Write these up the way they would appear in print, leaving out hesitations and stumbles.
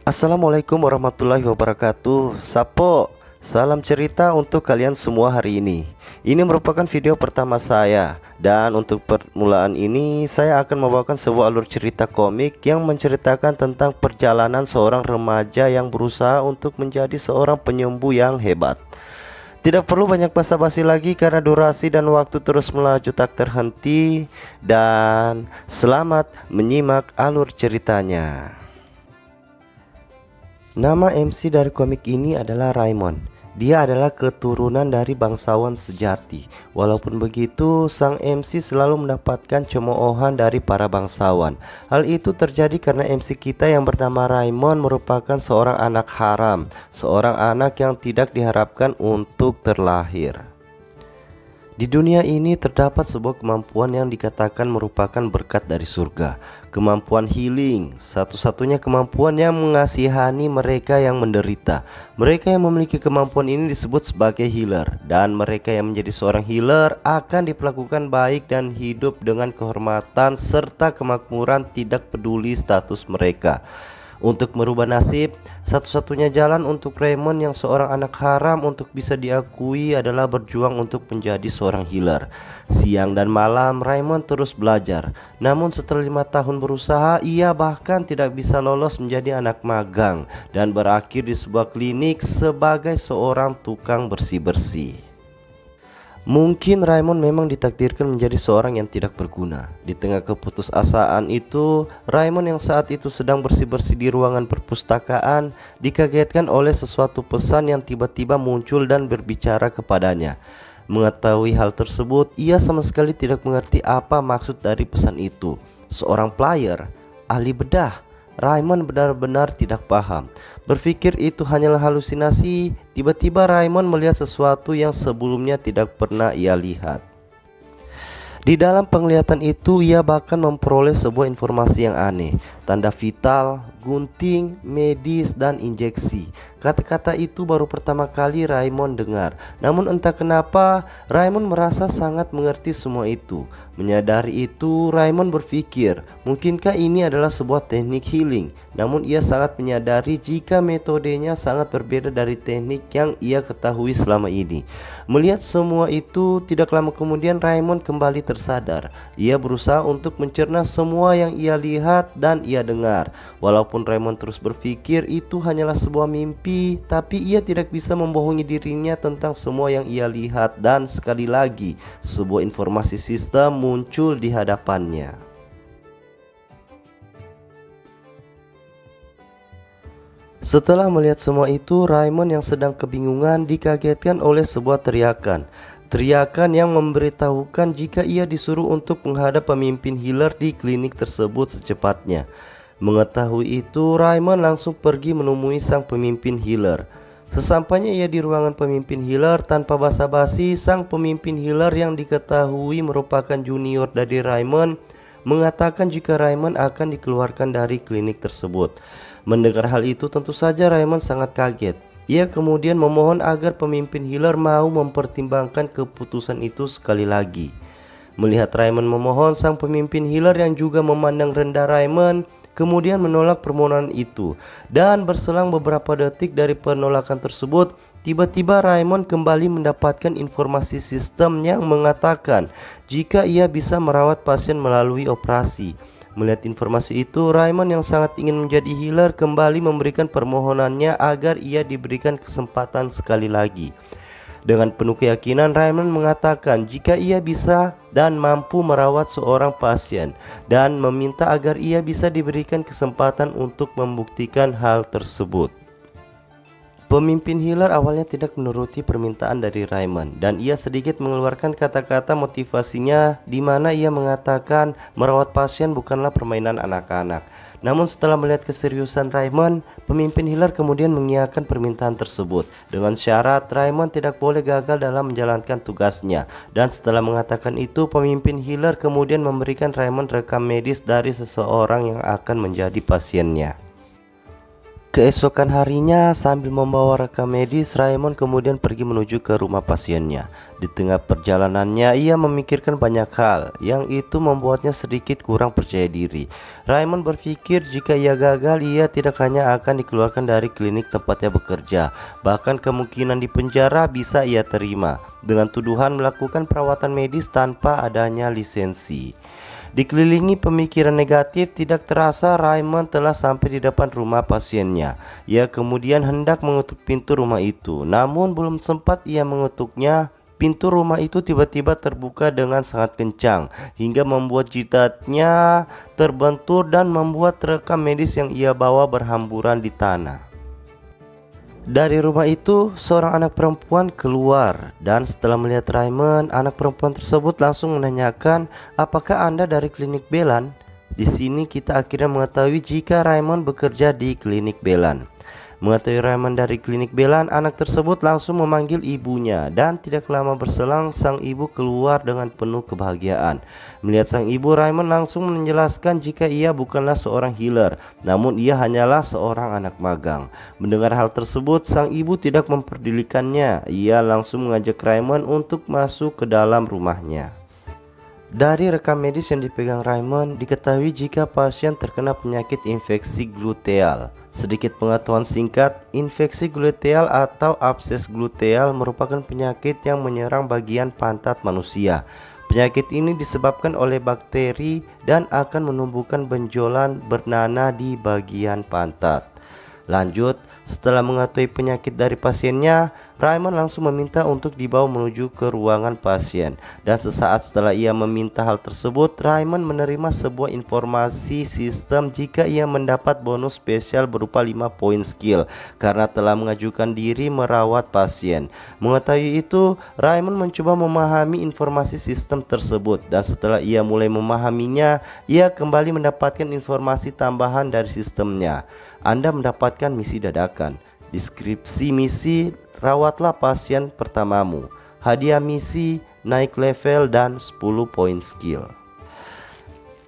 Assalamualaikum warahmatullahi wabarakatuh. Sapo, salam cerita untuk kalian semua hari ini. Ini merupakan video pertama saya. Dan untuk permulaan ini saya akan membawakan sebuah alur cerita komik yang menceritakan tentang perjalanan seorang remaja yang berusaha untuk menjadi seorang penyembuh yang hebat. Tidak perlu banyak basa-basi lagi karena durasi dan waktu terus melaju tak terhenti. Dan selamat menyimak alur ceritanya. Nama MC dari komik ini adalah Raymond. Dia adalah keturunan dari bangsawan sejati. Walaupun begitu, sang MC selalu mendapatkan cemoohan dari para bangsawan. Hal itu terjadi karena MC kita yang bernama Raymond merupakan seorang anak haram, seorang anak yang tidak diharapkan untuk terlahir. Di dunia ini terdapat sebuah kemampuan yang dikatakan merupakan berkat dari surga. Kemampuan healing, satu-satunya kemampuan yang mengasihani mereka yang menderita. Mereka yang memiliki kemampuan ini disebut sebagai healer. Dan mereka yang menjadi seorang healer akan diperlakukan baik dan hidup dengan kehormatan serta kemakmuran, tidak peduli status mereka. Untuk merubah nasib, satu-satunya jalan untuk Raymond yang seorang anak haram untuk bisa diakui adalah berjuang untuk menjadi seorang healer. Siang dan malam Raymond terus belajar. Namun setelah 5 tahun berusaha, ia bahkan tidak bisa lolos menjadi anak magang dan berakhir di sebuah klinik sebagai seorang tukang bersih-bersih. Mungkin Raymond memang ditakdirkan menjadi seorang yang tidak berguna. Di tengah keputusasaan itu, Raymond yang saat itu sedang bersih-bersih di ruangan perpustakaan dikagetkan oleh sesuatu pesan yang tiba-tiba muncul dan berbicara kepadanya. Mengetahui hal tersebut, ia sama sekali tidak mengerti apa maksud dari pesan itu. Seorang player, ahli bedah, Raymond benar-benar tidak paham. Berpikir itu hanyalah halusinasi. Tiba-tiba Raymond melihat sesuatu yang sebelumnya tidak pernah ia lihat. Di dalam penglihatan itu ia bahkan memperoleh sebuah informasi yang aneh. Tanda vital, gunting, medis, dan injeksi. Kata-kata itu baru pertama kali Raymond dengar. Namun entah kenapa Raymond merasa sangat mengerti semua itu. Menyadari itu Raymond berpikir, mungkinkah ini adalah sebuah teknik healing. Namun ia sangat menyadari jika metodenya sangat berbeda dari teknik yang ia ketahui selama ini. Melihat semua itu, tidak lama kemudian Raymond kembali tersadar. Ia berusaha untuk mencerna semua yang ia lihat dan ia dengar. Walaupun Raymond terus berpikir itu hanyalah sebuah mimpi, tapi ia tidak bisa membohongi dirinya tentang semua yang ia lihat. Dan sekali lagi, sebuah informasi sistem muncul di hadapannya. Setelah melihat semua itu, Raymond yang sedang kebingungan dikagetkan oleh sebuah teriakan. Teriakan yang memberitahukan jika ia disuruh untuk menghadap pemimpin healer di klinik tersebut secepatnya. Mengetahui itu, Raymond langsung pergi menemui sang pemimpin healer. Sesampainya ia di ruangan pemimpin healer, tanpa basa-basi, sang pemimpin healer yang diketahui merupakan junior dari Raymond mengatakan jika Raymond akan dikeluarkan dari klinik tersebut. Mendengar hal itu tentu saja Raymond sangat kaget. Ia kemudian memohon agar pemimpin healer mau mempertimbangkan keputusan itu sekali lagi. Melihat Raymond memohon, sang pemimpin healer yang juga memandang rendah Raymond kemudian menolak permohonan itu. Dan berselang beberapa detik dari penolakan tersebut, tiba-tiba Raymond kembali mendapatkan informasi sistem yang mengatakan jika ia bisa merawat pasien melalui operasi. Melihat informasi itu, Raymond yang sangat ingin menjadi healer kembali memberikan permohonannya agar ia diberikan kesempatan sekali lagi. Dengan penuh keyakinan, Raymond mengatakan jika ia bisa dan mampu merawat seorang pasien dan meminta agar ia bisa diberikan kesempatan untuk membuktikan hal tersebut. Pemimpin healer awalnya tidak menuruti permintaan dari Raymond dan ia sedikit mengeluarkan kata-kata motivasinya di mana ia mengatakan merawat pasien bukanlah permainan anak-anak. Namun setelah melihat keseriusan Raymond, pemimpin healer kemudian mengiyakan permintaan tersebut dengan syarat Raymond tidak boleh gagal dalam menjalankan tugasnya. Dan setelah mengatakan itu, pemimpin healer kemudian memberikan Raymond rekam medis dari seseorang yang akan menjadi pasiennya. Keesokan harinya, sambil membawa rekam medis, Raymond kemudian pergi menuju ke rumah pasiennya. Di tengah perjalanannya, ia memikirkan banyak hal, yang itu membuatnya sedikit kurang percaya diri. Raymond berpikir jika ia gagal, ia tidak hanya akan dikeluarkan dari klinik tempatnya bekerja, bahkan kemungkinan di penjara bisa ia terima, dengan tuduhan melakukan perawatan medis tanpa adanya lisensi. Dikelilingi pemikiran negatif, tidak terasa Raymond telah sampai di depan rumah pasiennya. Ia kemudian hendak mengetuk pintu rumah itu, namun belum sempat ia mengetuknya, pintu rumah itu tiba-tiba terbuka dengan sangat kencang hingga membuat jidatnya terbentur dan membuat rekam medis yang ia bawa berhamburan di tanah. Dari rumah itu, seorang anak perempuan keluar dan setelah melihat Raymond, anak perempuan tersebut langsung menanyakan, "Apakah Anda dari klinik Belan?" Di sini kita akhirnya mengetahui jika Raymond bekerja di klinik Belan. Mengetahui Raymond dari klinik Belan, anak tersebut langsung memanggil ibunya dan tidak lama berselang sang ibu keluar dengan penuh kebahagiaan. Melihat sang ibu, Raymond langsung menjelaskan jika ia bukanlah seorang healer, namun ia hanyalah seorang anak magang. Mendengar hal tersebut, sang ibu tidak memperdulikannya. Ia langsung mengajak Raymond untuk masuk ke dalam rumahnya. Dari rekam medis yang dipegang Raymond, diketahui jika pasien terkena penyakit infeksi gluteal. Sedikit pengetahuan singkat, infeksi gluteal atau abses gluteal merupakan penyakit yang menyerang bagian pantat manusia. Penyakit ini disebabkan oleh bakteri dan akan menumbuhkan benjolan bernanah di bagian pantat. Lanjut, setelah mengetahui penyakit dari pasiennya, Raymond langsung meminta untuk dibawa menuju ke ruangan pasien. Dan sesaat setelah ia meminta hal tersebut, Raymond menerima sebuah informasi sistem jika ia mendapat bonus spesial berupa 5 poin skill karena telah mengajukan diri merawat pasien. Mengetahui itu, Raymond mencoba memahami informasi sistem tersebut, dan setelah ia mulai memahaminya, ia kembali mendapatkan informasi tambahan dari sistemnya. Anda mendapatkan misi dadakan. Deskripsi misi, rawatlah pasien pertamamu. Hadiah misi, naik level dan 10 poin skill.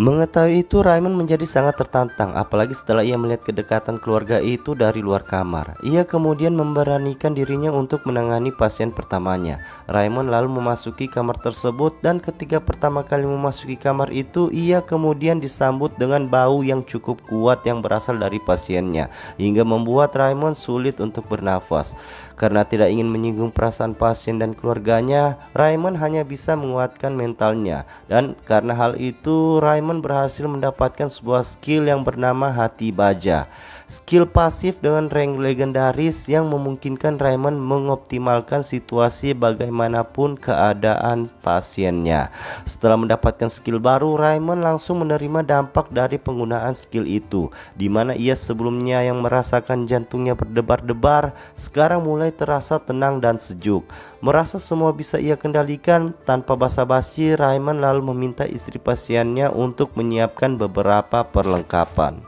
Mengetahui itu, Raymond menjadi sangat tertantang, apalagi setelah ia melihat kedekatan keluarga itu dari luar kamar. Ia kemudian memberanikan dirinya untuk menangani pasien pertamanya. Raymond lalu memasuki kamar tersebut, dan ketika pertama kali memasuki kamar itu, ia kemudian disambut dengan bau yang cukup kuat yang berasal dari pasiennya, hingga membuat Raymond sulit untuk bernafas. Karena tidak ingin menyinggung perasaan pasien dan keluarganya, Raymond hanya bisa menguatkan mentalnya, dan karena hal itu Raymond berhasil mendapatkan sebuah skill yang bernama Hati Baja. Skill pasif dengan rank legendaris yang memungkinkan Raymond mengoptimalkan situasi bagaimanapun keadaan pasiennya. Setelah mendapatkan skill baru, Raymond langsung menerima dampak dari penggunaan skill itu, di mana ia sebelumnya yang merasakan jantungnya berdebar-debar, sekarang mulai terasa tenang dan sejuk. Merasa semua bisa ia kendalikan, tanpa basa-basi Raymond lalu meminta istri pasiennya untuk menyiapkan beberapa perlengkapan.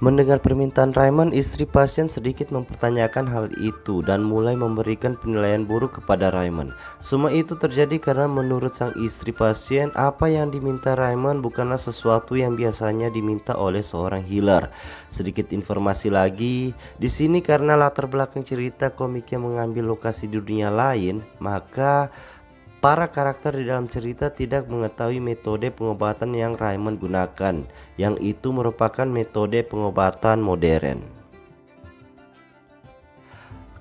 Mendengar permintaan Raymond, istri pasien sedikit mempertanyakan hal itu dan mulai memberikan penilaian buruk kepada Raymond. Semua itu terjadi karena menurut sang istri pasien, apa yang diminta Raymond bukanlah sesuatu yang biasanya diminta oleh seorang healer. Sedikit informasi lagi, di sini karena latar belakang cerita komiknya mengambil lokasi di dunia lain, maka para karakter di dalam cerita tidak mengetahui metode pengobatan yang Raymond gunakan, yang itu merupakan metode pengobatan modern.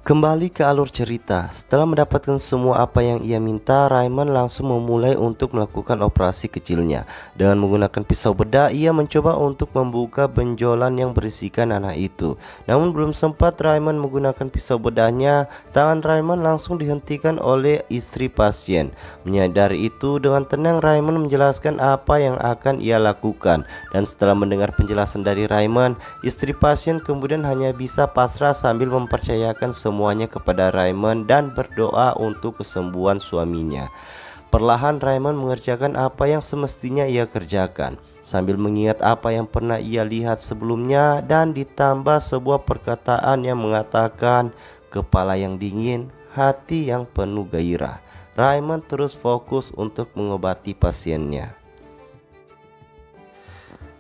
Kembali ke alur cerita, setelah mendapatkan semua apa yang ia minta, Raymond langsung memulai untuk melakukan operasi kecilnya. Dengan menggunakan pisau bedah, ia mencoba untuk membuka benjolan yang berisikan nanah itu. Namun belum sempat Raymond menggunakan pisau bedahnya, tangan Raymond langsung dihentikan oleh istri pasien. Menyadari itu, dengan tenang Raymond menjelaskan apa yang akan ia lakukan. Dan setelah mendengar penjelasan dari Raymond, istri pasien kemudian hanya bisa pasrah sambil mempercayakan semuanya kepada Raymond dan berdoa untuk kesembuhan suaminya. Perlahan Raymond mengerjakan apa yang semestinya ia kerjakan, sambil mengingat apa yang pernah ia lihat sebelumnya, dan ditambah sebuah perkataan yang mengatakan, kepala yang dingin, hati yang penuh gairah. Raymond terus fokus untuk mengobati pasiennya.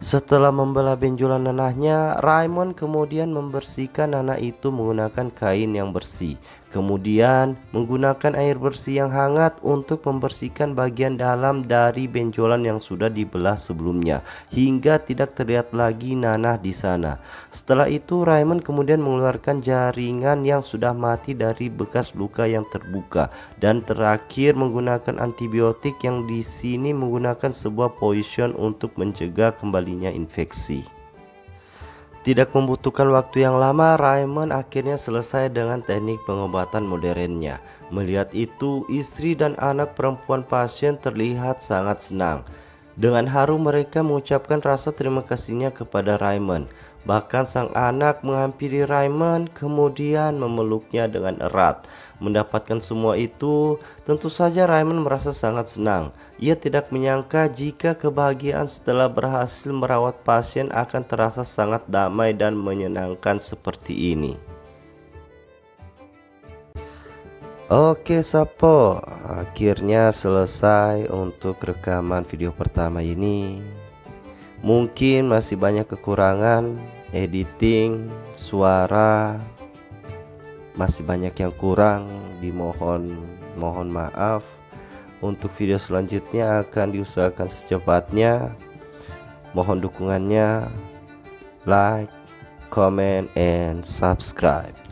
Setelah membelah benjolan nanahnya, Raymond kemudian membersihkan nanah itu menggunakan kain yang bersih. Kemudian menggunakan air bersih yang hangat untuk membersihkan bagian dalam dari benjolan yang sudah dibelah sebelumnya hingga tidak terlihat lagi nanah di sana. Setelah itu Raymond kemudian mengeluarkan jaringan yang sudah mati dari bekas luka yang terbuka dan terakhir menggunakan antibiotik yang di sini menggunakan sebuah poison untuk mencegah kembalinya infeksi. Tidak membutuhkan waktu yang lama, Raymond akhirnya selesai dengan teknik pengobatan modernnya. Melihat itu, istri dan anak perempuan pasien terlihat sangat senang. Dengan haru mereka mengucapkan rasa terima kasihnya kepada Raymond. Bahkan sang anak menghampiri Raymond kemudian memeluknya dengan erat. Mendapatkan semua itu, tentu saja Raymond merasa sangat senang. Ia tidak menyangka jika kebahagiaan setelah berhasil merawat pasien akan terasa sangat damai dan menyenangkan seperti ini. Oke Sapo, akhirnya selesai untuk rekaman video pertama ini. Mungkin masih banyak kekurangan, editing, suara, masih banyak yang kurang, mohon maaf. Untuk video selanjutnya akan diusahakan secepatnya. Mohon dukungannya, like, comment, and subscribe.